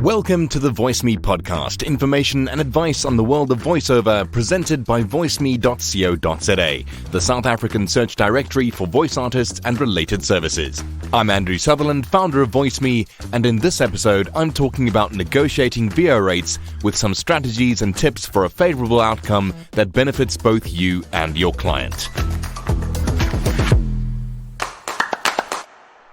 Welcome to the VoiceMe Podcast, information and advice on the world of voiceover, presented by voiceme.co.za, the South African search directory for voice artists and related services. I'm Andrew Sutherland, founder of VoiceMe, and in this episode, I'm talking about negotiating VO rates with some strategies and tips for a favourable outcome that benefits both you and your client.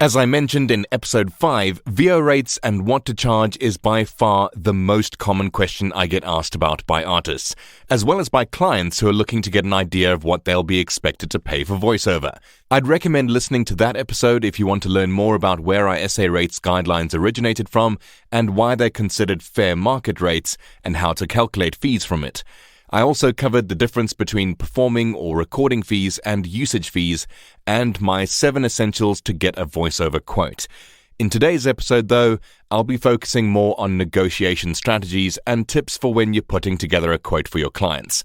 As I mentioned in episode 5, VO rates and what to charge is by far the most common question I get asked about by artists, as well as by clients who are looking to get an idea of what they'll be expected to pay for voiceover. I'd recommend listening to that episode if you want to learn more about where our SA rates guidelines originated from and why they're considered fair market rates and how to calculate fees from it. I also covered the difference between performing or recording fees and usage fees, and my 7 essentials to get a voiceover quote. In today's episode, though, I'll be focusing more on negotiation strategies and tips for when you're putting together a quote for your clients.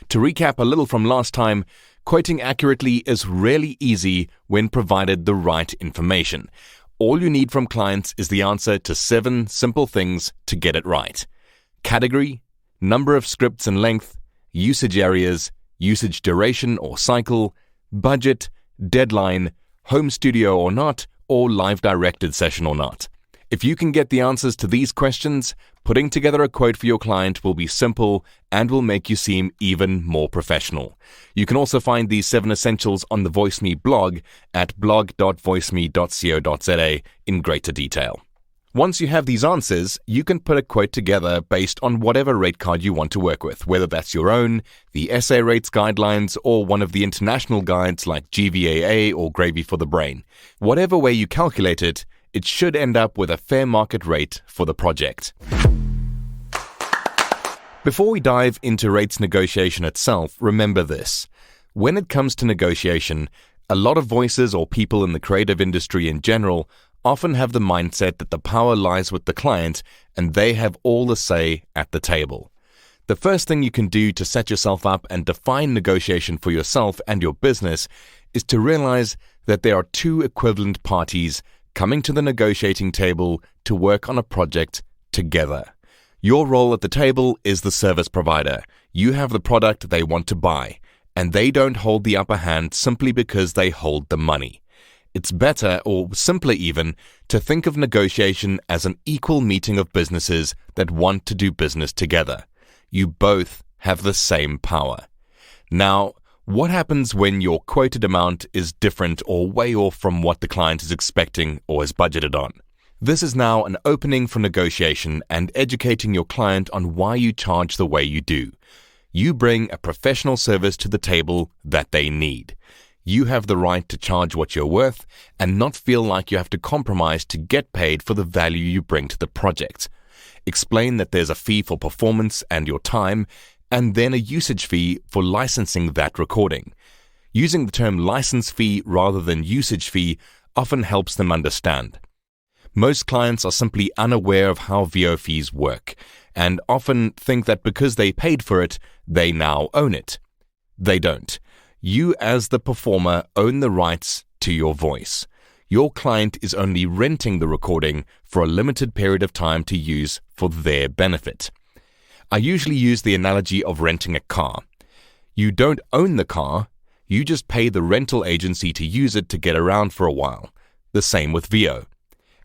To recap a little from last time, quoting accurately is really easy when provided the right information. All you need from clients is the answer to 7 simple things to get it right. Category, number of scripts and length, usage areas, usage duration or cycle, budget, deadline, home studio or not, or live directed session or not. If you can get the answers to these questions, putting together a quote for your client will be simple and will make you seem even more professional. You can also find these 7 essentials on the VoiceMe blog at blog.voiceme.co.za in greater detail. Once you have these answers, you can put a quote together based on whatever rate card you want to work with, whether that's your own, the SA rates guidelines, or one of the international guides like GVAA or Gravy for the Brain. Whatever way you calculate it, it should end up with a fair market rate for the project. Before we dive into rates negotiation itself, remember this. When it comes to negotiation, a lot of voices or people in the creative industry in general often have the mindset that the power lies with the client and they have all the say at the table. The first thing you can do to set yourself up and define negotiation for yourself and your business is to realize that there are 2 equivalent parties coming to the negotiating table to work on a project together. Your role at the table is the service provider. You have the product they want to buy, and they don't hold the upper hand simply because they hold the money. It's better, or simpler even, to think of negotiation as an equal meeting of businesses that want to do business together. You both have the same power. Now, what happens when your quoted amount is different or way off from what the client is expecting or has budgeted on? This is now an opening for negotiation and educating your client on why you charge the way you do. You bring a professional service to the table that they need. You have the right to charge what you're worth and not feel like you have to compromise to get paid for the value you bring to the project. Explain that there's a fee for performance and your time, and then a usage fee for licensing that recording. Using the term license fee rather than usage fee often helps them understand. Most clients are simply unaware of how VO fees work and often think that because they paid for it, they now own it. They don't. You as the performer own the rights to your voice. Your client is only renting the recording for a limited period of time to use for their benefit. I usually use the analogy of renting a car. You don't own the car, you just pay the rental agency to use it to get around for a while. The same with VO.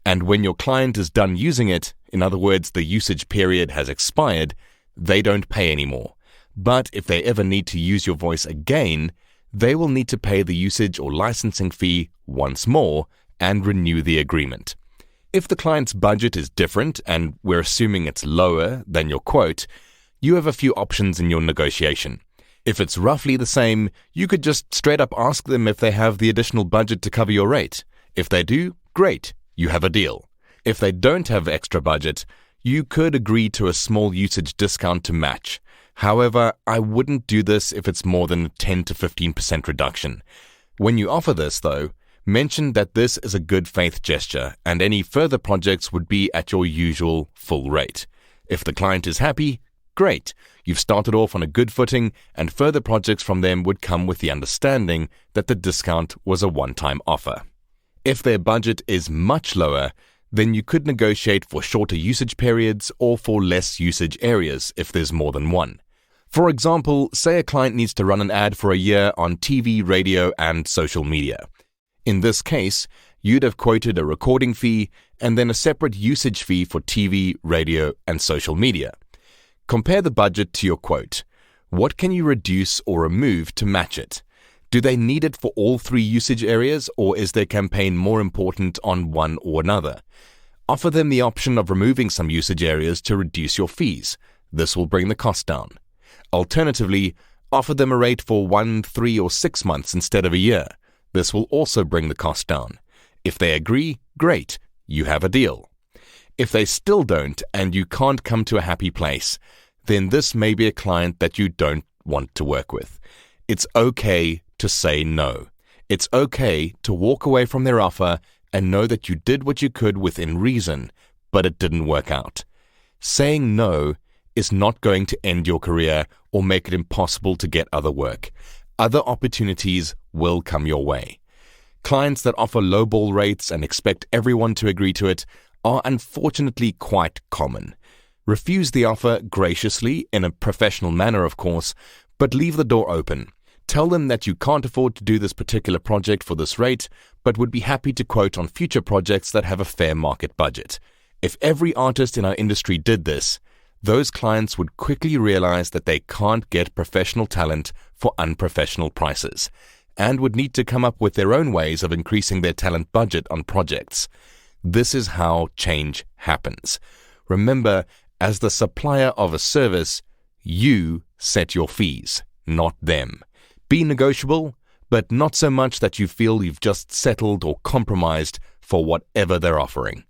And when your client is done using it, in other words, the usage period has expired, they don't pay anymore. But if they ever need to use your voice again, they will need to pay the usage or licensing fee once more and renew the agreement. If the client's budget is different, and we're assuming it's lower than your quote, you have a few options in your negotiation. If it's roughly the same, you could just straight up ask them if they have the additional budget to cover your rate. If they do, great, you have a deal. If they don't have extra budget, you could agree to a small usage discount to match. However, I wouldn't do this if it's more than a 10 to 15% reduction. When you offer this, though, mention that this is a good faith gesture and any further projects would be at your usual full rate. If the client is happy, great. You've started off on a good footing and further projects from them would come with the understanding that the discount was a one-time offer. If their budget is much lower, then you could negotiate for shorter usage periods or for less usage areas if there's more than one. For example, say a client needs to run an ad for a year on TV, radio, and social media. In this case, you'd have quoted a recording fee and then a separate usage fee for TV, radio, and social media. Compare the budget to your quote. What can you reduce or remove to match it? Do they need it for all 3 usage areas, or is their campaign more important on one or another? Offer them the option of removing some usage areas to reduce your fees. This will bring the cost down. Alternatively, offer them a rate for 1, 3, or 6 months instead of a year. This will also bring the cost down. If they agree, great, you have a deal. If they still don't and you can't come to a happy place, then this may be a client that you don't want to work with. It's okay to say no. It's okay to walk away from their offer and know that you did what you could within reason, but it didn't work out. Saying no is not going to end your career or make it impossible to get other work. Other opportunities will come your way. Clients that offer lowball rates and expect everyone to agree to it are unfortunately quite common. Refuse the offer graciously, in a professional manner of course, but leave the door open. Tell them that you can't afford to do this particular project for this rate, but would be happy to quote on future projects that have a fair market budget. If every artist in our industry did this, those clients would quickly realize that they can't get professional talent for unprofessional prices, and would need to come up with their own ways of increasing their talent budget on projects. This is how change happens. Remember, as the supplier of a service, you set your fees, not them. Be negotiable, but not so much that you feel you've just settled or compromised for whatever they're offering.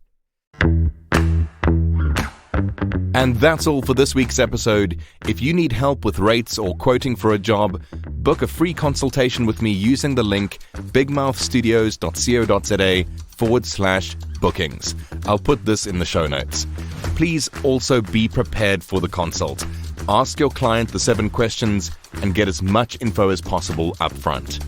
And that's all for this week's episode. If you need help with rates or quoting for a job, book a free consultation with me using the link bigmouthstudios.co.za/bookings. I'll put this in the show notes. Please also be prepared for the consult. Ask your client the 7 questions and get as much info as possible up front.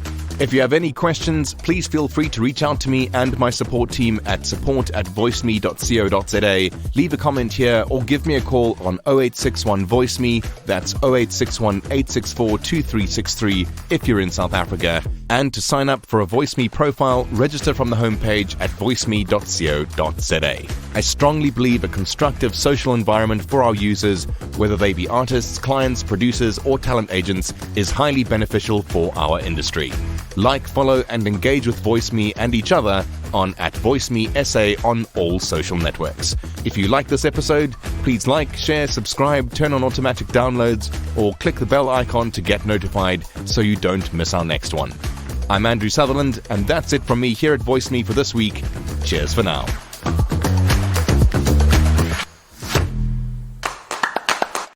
If you have any questions, please feel free to reach out to me and my support team at support@voiceme.co.za. Leave a comment here or give me a call on 0861 VoiceMe, that's 0861 864 2363 if you're in South Africa. And to sign up for a VoiceMe profile, register from the homepage at voiceme.co.za. I strongly believe a constructive social environment for our users, whether they be artists, clients, producers, or talent agents, is highly beneficial for our industry. Like, follow, and engage with VoiceMe and each other on @VoiceMeSA on all social networks. If you like this episode, please like, share, subscribe, turn on automatic downloads, or click the bell icon to get notified so you don't miss our next one. I'm Andrew Sutherland, and that's it from me here at VoiceMe for this week. Cheers for now.